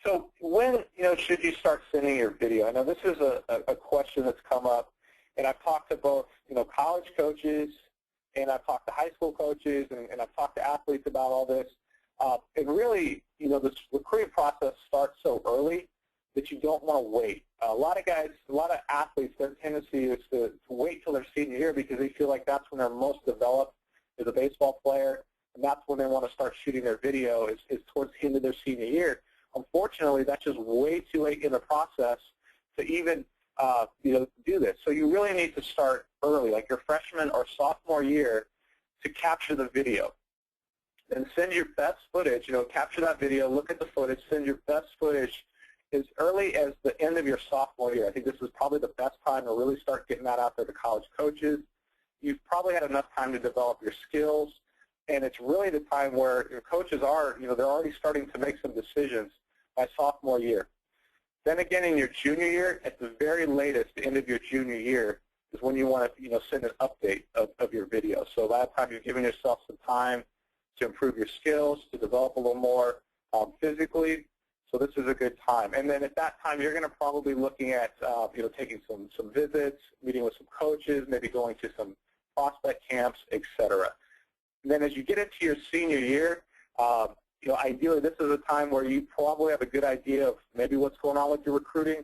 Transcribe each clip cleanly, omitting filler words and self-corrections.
So when, should you start sending your video? I know this is a question that's come up, and I've talked to both, college coaches, and I've talked to high school coaches, and I've talked to athletes about all this. And really, this recruiting process starts so early that you don't want to wait. A lot of guys, a lot of athletes, their tendency is to wait till their senior year because they feel like that's when they're most developed as a baseball player, and that's when they want to start shooting their video is towards the end of their senior year. Unfortunately, that's just way too late in the process to even do this. So you really need to start early, like your freshman or sophomore year, to capture the video. And send your best footage, capture that video, look at the footage, send your best footage as early as the end of your sophomore year. I think this is probably the best time to really start getting that out there to college coaches. You've probably had enough time to develop your skills, and it's really the time where your coaches are, they're already starting to make some decisions by sophomore year. Then again, in your junior year, at the very latest, the end of your junior year, is when you want to, send an update of your video. So that time you're giving yourself some time to improve your skills, to develop a little more physically. So this is a good time. And then at that time, you're going to probably be looking at, taking some visits, meeting with some coaches, maybe going to some prospect camps, etc. And then as you get into your senior year, ideally this is a time where you probably have a good idea of maybe what's going on with your recruiting.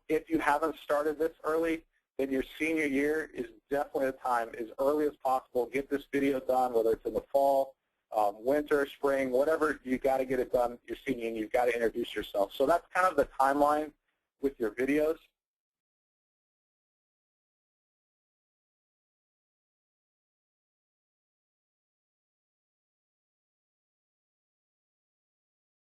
If you haven't started this early, then your senior year is definitely the time, as early as possible. Get this video done, whether it's in the fall, winter, spring, whatever. You got to get it done your senior year, and you've got to introduce yourself. So that's kind of the timeline with your videos.